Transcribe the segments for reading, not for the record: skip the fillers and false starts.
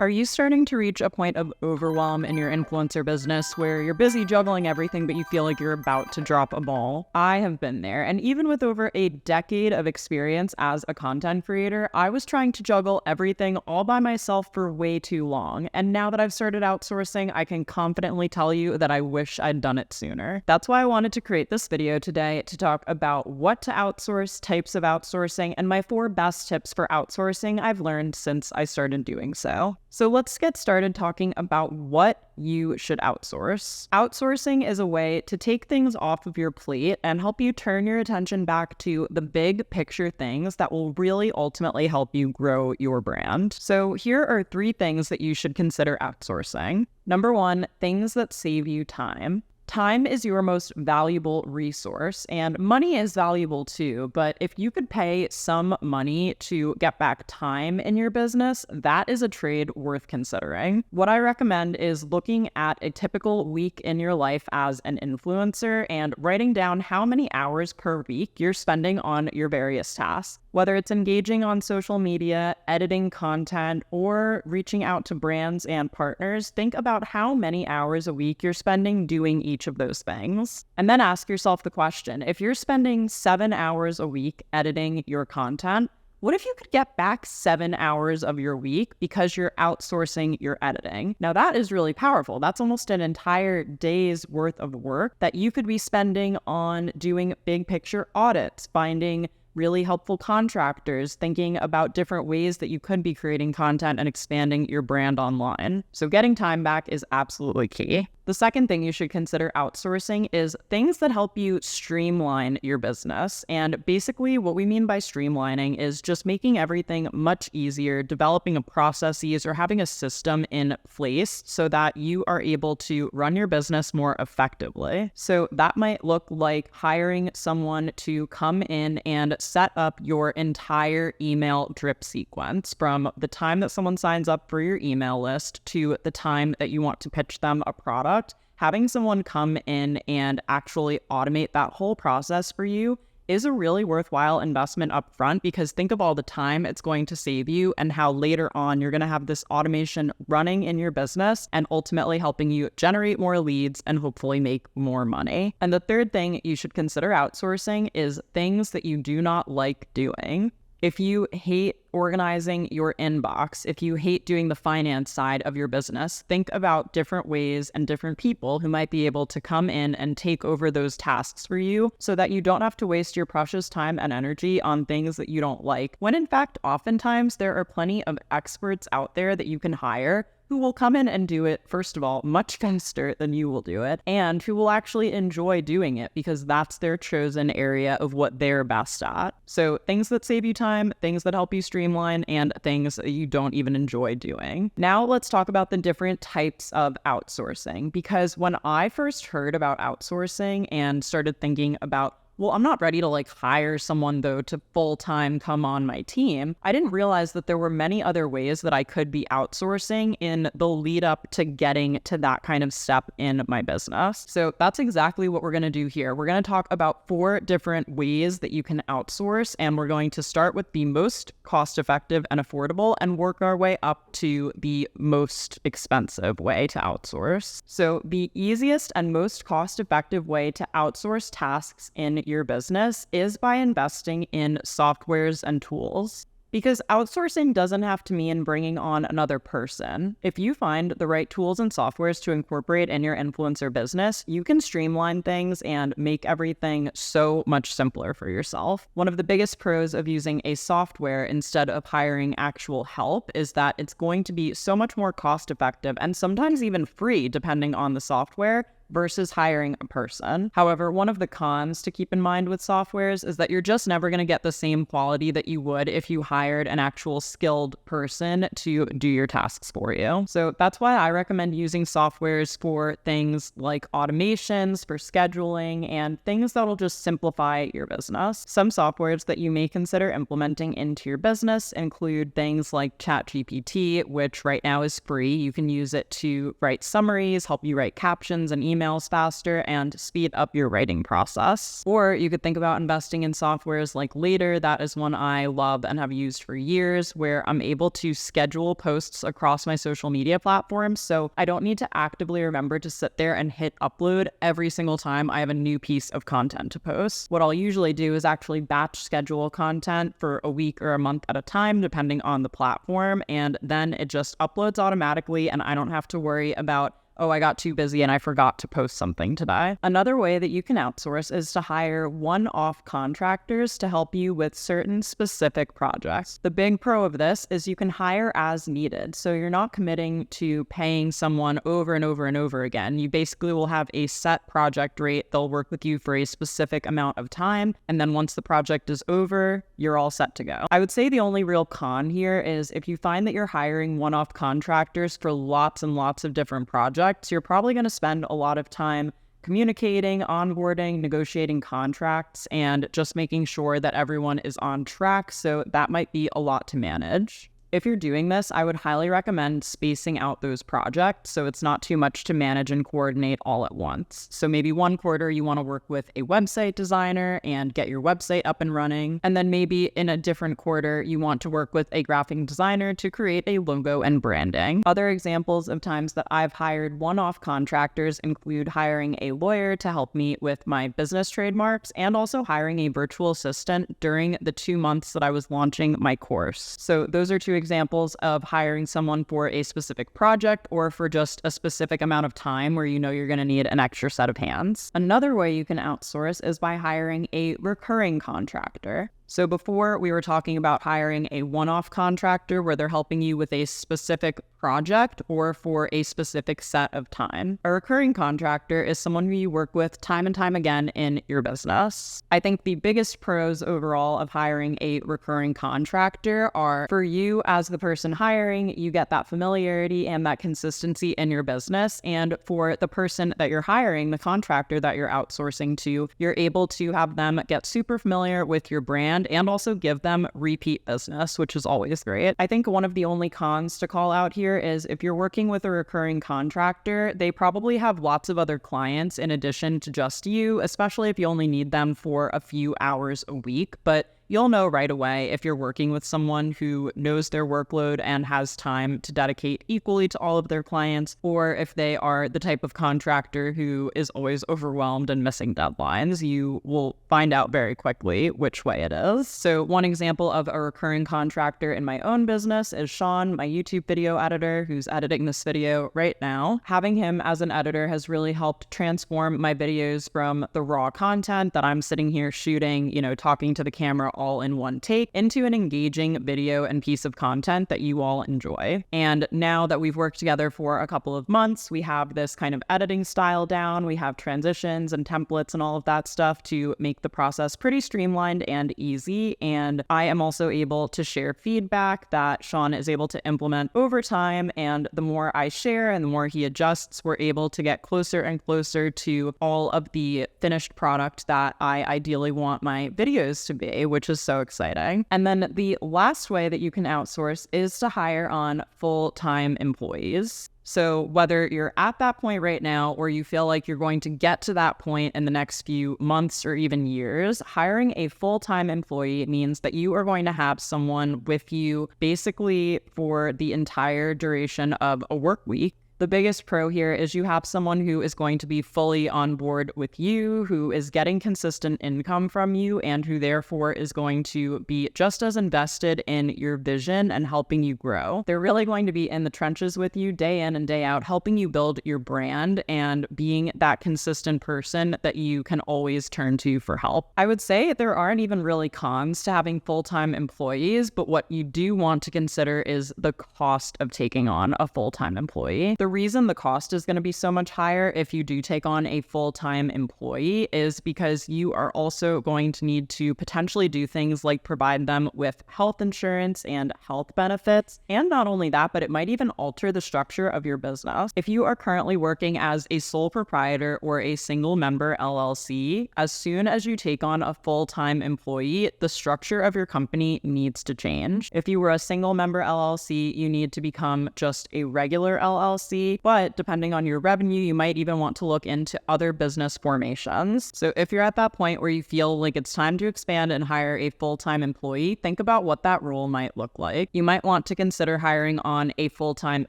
Are you starting to reach a point of overwhelm in your influencer business where you're busy juggling everything, but you feel like you're about to drop a ball? I have been there. And even with over a decade of experience as a content creator, I was trying to juggle everything all by myself for way too long. And now that I've started outsourcing, I can confidently tell you that I wish I'd done it sooner. That's why I wanted to create this video today to talk about what to outsource, types of outsourcing, and my 4 best tips for outsourcing I've learned since I started doing so. So let's get started talking about what you should outsource. Outsourcing is a way to take things off of your plate and help you turn your attention back to the big picture things that will really ultimately help you grow your brand. So here are 3 things that you should consider outsourcing. Number 1, things that save you time. Time is your most valuable resource, and money is valuable too, but if you could pay some money to get back time in your business, that is a trade worth considering. What I recommend is looking at a typical week in your life as an influencer and writing down how many hours per week you're spending on your various tasks. Whether it's engaging on social media, editing content, or reaching out to brands and partners, think about how many hours a week you're spending doing each of those things. And then ask yourself the question, if you're spending 7 hours a week editing your content, what if you could get back 7 hours of your week because you're outsourcing your editing? Now that is really powerful. That's almost an entire day's worth of work that you could be spending on doing big picture audits, finding really helpful contractors, thinking about different ways that you could be creating content and expanding your brand online. So getting time back is absolutely key. The second thing you should consider outsourcing is things that help you streamline your business. And basically what we mean by streamlining is just making everything much easier, developing a processes or having a system in place so that you are able to run your business more effectively. So that might look like hiring someone to come in and set up your entire email drip sequence from the time that someone signs up for your email list to the time that you want to pitch them a product. Having someone come in and actually automate that whole process for you is a really worthwhile investment up front, because think of all the time it's going to save you and how later on you're going to have this automation running in your business and ultimately helping you generate more leads and hopefully make more money. And the third thing you should consider outsourcing is things that you do not like doing. If you hate organizing your inbox, if you hate doing the finance side of your business, think about different ways and different people who might be able to come in and take over those tasks for you so that you don't have to waste your precious time and energy on things that you don't like. When in fact, oftentimes there are plenty of experts out there that you can hire who will come in and do it, first of all, much faster than you will do it, and who will actually enjoy doing it because that's their chosen area of what they're best at. So things that save you time, things that help you streamline, and things that you don't even enjoy doing. Now let's talk about the different types of outsourcing, because when I first heard about outsourcing and started thinking about, well, I'm not ready to hire someone though to full-time come on my team, I didn't realize that there were many other ways that I could be outsourcing in the lead up to getting to that kind of step in my business. So that's exactly what we're going to do here. We're going to talk about 4 different ways that you can outsource, and we're going to start with the most cost-effective and affordable and work our way up to the most expensive way to outsource. So the easiest and most cost-effective way to outsource tasks in your business is by investing in softwares and tools. Because outsourcing doesn't have to mean bringing on another person. If you find the right tools and softwares to incorporate in your influencer business, you can streamline things and make everything so much simpler for yourself. One of the biggest pros of using a software instead of hiring actual help is that it's going to be so much more cost effective and sometimes even free depending on the software versus hiring a person. However, one of the cons to keep in mind with softwares is that you're just never going to get the same quality that you would if you hired an actual skilled person to do your tasks for you. So that's why I recommend using softwares for things like automations, for scheduling, and things that'll just simplify your business. Some softwares that you may consider implementing into your business include things like ChatGPT, which right now is free. You can use it to write summaries, help you write captions and emails emails faster and speed up your writing process. Or you could think about investing in softwares like Later. That is one I love and have used for years, where I'm able to schedule posts across my social media platforms, so I don't need to actively remember to sit there and hit upload every single time I have a new piece of content to post. What I'll usually do is actually batch schedule content for a week or a month at a time, depending on the platform, and then it just uploads automatically and I don't have to worry about, oh, I got too busy and I forgot to post something today. Another way that you can outsource is to hire one-off contractors to help you with certain specific projects. The big pro of this is you can hire as needed, so you're not committing to paying someone over and over and over again. You basically will have a set project rate. They'll work with you for a specific amount of time, and then once the project is over, you're all set to go. I would say the only real con here is if you find that you're hiring one-off contractors for lots and lots of different projects, you're probably going to spend a lot of time communicating, onboarding, negotiating contracts, and just making sure that everyone is on track. So that might be a lot to manage. If you're doing this, I would highly recommend spacing out those projects so it's not too much to manage and coordinate all at once. So maybe one quarter you want to work with a website designer and get your website up and running. And then maybe in a different quarter, you want to work with a graphic designer to create a logo and branding. Other examples of times that I've hired one-off contractors include hiring a lawyer to help me with my business trademarks and also hiring a virtual assistant during the 2 months that I was launching my course. So those are two examples of hiring someone for a specific project or for just a specific amount of time where you know you're going to need an extra set of hands. Another way you can outsource is by hiring a recurring contractor. So before we were talking about hiring a one-off contractor where they're helping you with a specific project or for a specific set of time. A recurring contractor is someone who you work with time and time again in your business. I think the biggest pros overall of hiring a recurring contractor are for you as the person hiring, you get that familiarity and that consistency in your business. And for the person that you're hiring, the contractor that you're outsourcing to, you're able to have them get super familiar with your brand and also give them repeat business, which is always great. I think one of the only cons to call out here is if you're working with a recurring contractor, they probably have lots of other clients in addition to just you, especially if you only need them for a few hours a week. But you'll know right away if you're working with someone who knows their workload and has time to dedicate equally to all of their clients, or if they are the type of contractor who is always overwhelmed and missing deadlines. You will find out very quickly which way it is. So one example of a recurring contractor in my own business is Sean, my YouTube video editor, who's editing this video right now. Having him as an editor has really helped transform my videos from the raw content that I'm sitting here shooting, talking to the camera all in one take, into an engaging video and piece of content that you all enjoy. And now that we've worked together for a couple of months, we have this kind of editing style down. We have transitions and templates and all of that stuff to make the process pretty streamlined and easy. And I am also able to share feedback that Sean is able to implement over time. And the more I share and the more he adjusts, we're able to get closer and closer to all of the finished product that I ideally want my videos to be, which is so exciting. And then the last way that you can outsource is to hire on full-time employees. So whether you're at that point right now or you feel like you're going to get to that point in the next few months or even years, hiring a full-time employee means that you are going to have someone with you basically for the entire duration of a work week. The biggest pro here is you have someone who is going to be fully on board with you, who is getting consistent income from you, and who therefore is going to be just as invested in your vision and helping you grow. They're really going to be in the trenches with you day in and day out, helping you build your brand and being that consistent person that you can always turn to for help. I would say there aren't even really cons to having full-time employees, but what you do want to consider is the cost of taking on a full-time employee. The reason the cost is going to be so much higher if you do take on a full-time employee is because you are also going to need to potentially do things like provide them with health insurance and health benefits. And not only that, but it might even alter the structure of your business. If you are currently working as a sole proprietor or a single member LLC, as soon as you take on a full-time employee, the structure of your company needs to change. If you were a single member LLC, you need to become just a regular LLC. immediately, but depending on your revenue, you might even want to look into other business formations. So if you're at that point where you feel like it's time to expand and hire a full-time employee, think about what that role might look like. You might want to consider hiring on a full-time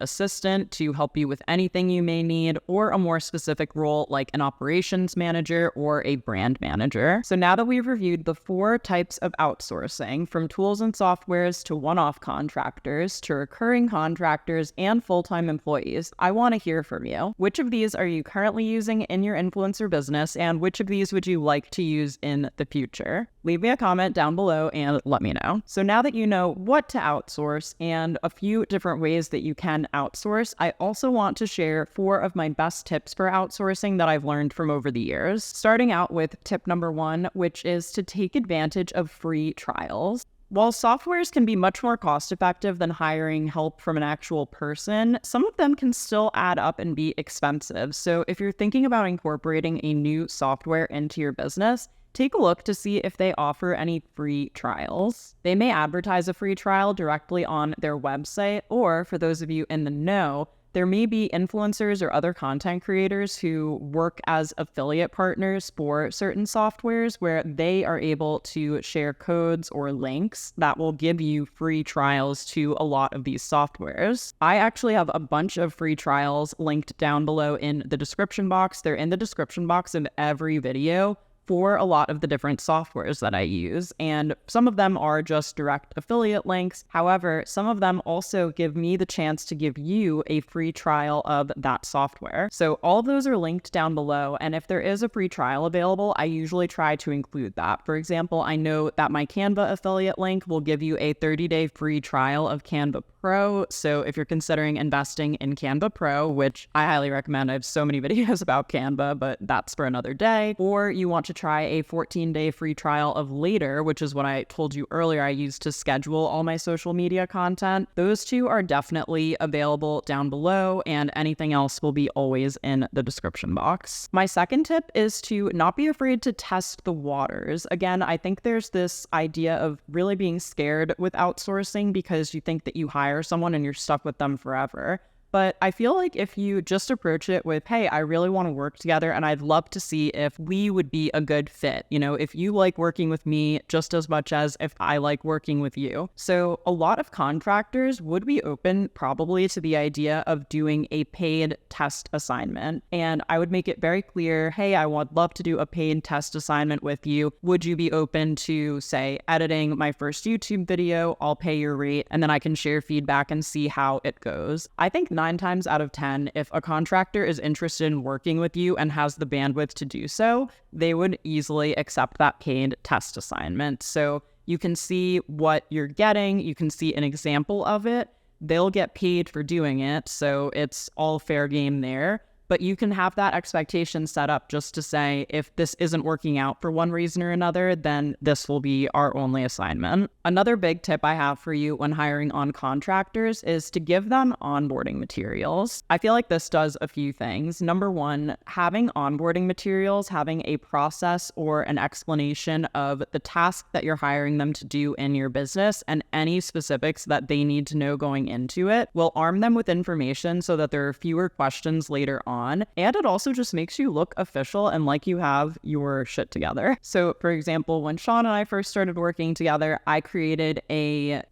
assistant to help you with anything you may need, or a more specific role like an operations manager or a brand manager. So now that we've reviewed the 4 types of outsourcing, from tools and softwares to one-off contractors to recurring contractors and full-time employees, I want to hear from you. Which of these are you currently using in your influencer business, and which of these would you like to use in the future? Leave me a comment down below and let me know. So now that you know what to outsource and a few different ways that you can outsource, I also want to share 4 of my best tips for outsourcing that I've learned from over the years. Starting out with tip number 1, which is to take advantage of free trials. While softwares can be much more cost-effective than hiring help from an actual person, some of them can still add up and be expensive. So if you're thinking about incorporating a new software into your business, take a look to see if they offer any free trials. They may advertise a free trial directly on their website, or for those of you in the know, there may be influencers or other content creators who work as affiliate partners for certain softwares where they are able to share codes or links that will give you free trials to a lot of these softwares. I actually have a bunch of free trials linked down below in the description box. They're in the description box of every video for a lot of the different softwares that I use, and some of them are just direct affiliate links. However, some of them also give me the chance to give you a free trial of that software. So all of those are linked down below, and if there is a free trial available, I usually try to include that. For example, I know that my Canva affiliate link will give you a 30-day free trial of Canva Pro. So if you're considering investing in Canva Pro, which I highly recommend, I have so many videos about Canva, but that's for another day, or you want to try a 14-day free trial of Later, which is what I told you earlier I use to schedule all my social media content, those 2 are definitely available down below, and anything else will be always in the description box. My second tip is to not be afraid to test the waters. Again, I think there's this idea of really being scared with outsourcing because you think that you hire someone and you're stuck with them forever. But I feel like if you just approach it with, hey, I really want to work together and I'd love to see if we would be a good fit. You know, if you like working with me just as much as if I like working with you. So a lot of contractors would be open probably to the idea of doing a paid test assignment. And I would make it very clear, hey, I would love to do a paid test assignment with you. Would you be open to, say, editing my first YouTube video? I'll pay your rate and then I can share feedback and see how it goes. I think 9 times out of 10, if a contractor is interested in working with you and has the bandwidth to do so, they would easily accept that paid test assignment. So you can see what you're getting, you can see an example of it, they'll get paid for doing it, so it's all fair game there. But you can have that expectation set up just to say, if this isn't working out for one reason or another, then this will be our only assignment. Another big tip I have for you when hiring on contractors is to give them onboarding materials. I feel like this does a few things. Number 1, having onboarding materials, having a process or an explanation of the task that you're hiring them to do in your business and any specifics that they need to know going into it will arm them with information so that there are fewer questions later on. And it also just makes you look official and like you have your shit together. So for example, when Sean and I first started working together, I created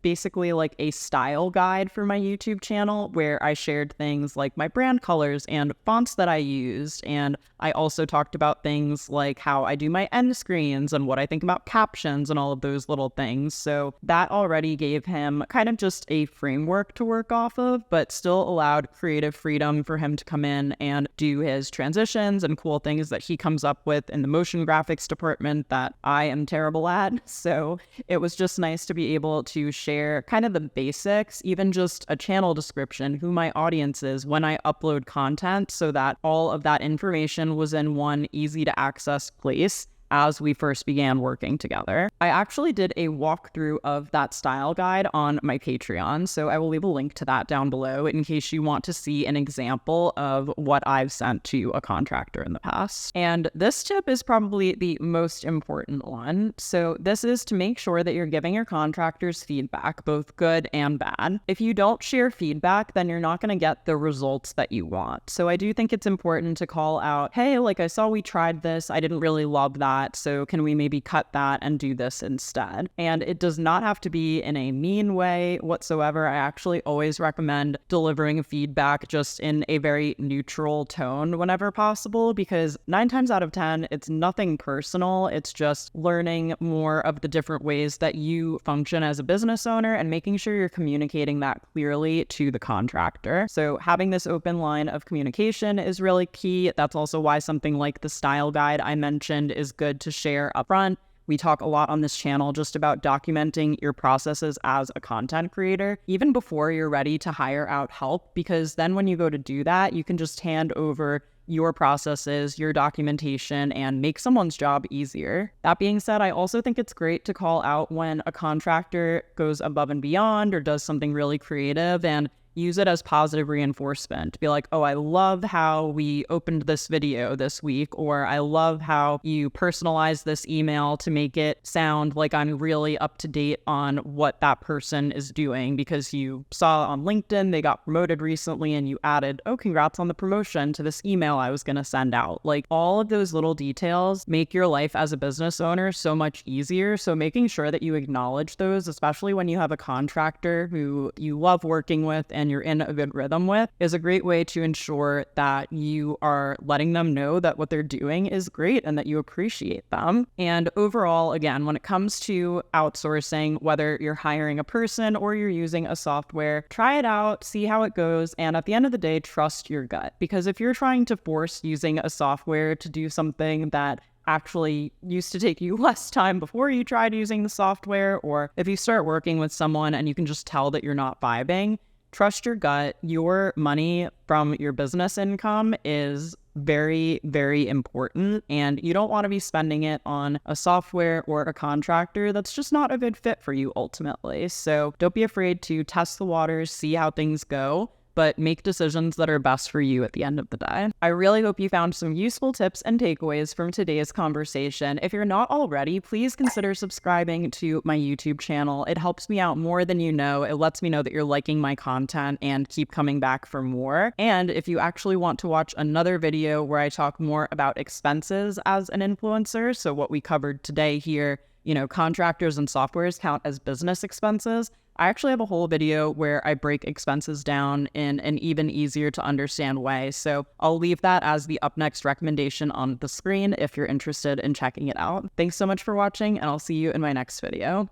basically like a style guide for my YouTube channel where I shared things like my brand colors and fonts that I used. And I also talked about things like how I do my end screens and what I think about captions and all of those little things. So that already gave him kind of just a framework to work off of, but still allowed creative freedom for him to come in and do his transitions and cool things that he comes up with in the motion graphics department that I am terrible at. So it was just nice to be able to share kind of the basics, even just a channel description, who my audience is when I upload content, so that all of that information was in one easy to access place. as we first began working together. I actually did a walkthrough of that style guide on my Patreon, so I will leave a link to that down below in case you want to see an example of what I've sent to a contractor in the past. And this tip is probably the most important one. So this is to make sure that you're giving your contractors feedback, both good and bad. If you don't share feedback, then you're not going to get the results that you want. So I do think it's important to call out, hey, like I saw we tried this, I didn't really love that, so can we maybe cut that and do this instead? And it does not have to be in a mean way whatsoever. I actually always recommend delivering feedback just in a very neutral tone whenever possible, because 9 times out of 10, it's nothing personal. It's just learning more of the different ways that you function as a business owner and making sure you're communicating that clearly to the contractor. So having this open line of communication is really key. That's also why something like the style guide I mentioned is good to share upfront. We talk a lot on this channel just about documenting your processes as a content creator, even before you're ready to hire out help, because then when you go to do that, you can just hand over your processes, your documentation, and make someone's job easier. That being said, I also think it's great to call out when a contractor goes above and beyond or does something really creative and use it as positive reinforcement. Be like, oh, I love how we opened this video this week, or I love how you personalized this email to make it sound like I'm really up to date on what that person is doing because you saw on LinkedIn they got promoted recently and you added, oh, congrats on the promotion to this email I was going to send out. Like, all of those little details make your life as a business owner so much easier. So making sure that you acknowledge those, especially when you have a contractor who you love working with and you're in a good rhythm with, is a great way to ensure that you are letting them know that what they're doing is great and that you appreciate them. And overall, again, when it comes to outsourcing, whether you're hiring a person or you're using a software, try it out, see how it goes, and at the end of the day, trust your gut. Because if you're trying to force using a software to do something that actually used to take you less time before you tried using the software, or if you start working with someone and you can just tell that you're not vibing, trust your gut. Your money from your business income is very, very important, and you don't want to be spending it on a software or a contractor that's just not a good fit for you ultimately. So don't be afraid to test the waters, see how things go, but make decisions that are best for you at the end of the day. I really hope you found some useful tips and takeaways from today's conversation. If you're not already, please consider subscribing to my YouTube channel. It helps me out more than you know. It lets me know that you're liking my content and keep coming back for more. And if you actually want to watch another video where I talk more about expenses as an influencer, so what we covered today here, contractors and softwares count as business expenses, I actually have a whole video where I break expenses down in an even easier to understand way. So I'll leave that as the up next recommendation on the screen if you're interested in checking it out. Thanks so much for watching, and I'll see you in my next video.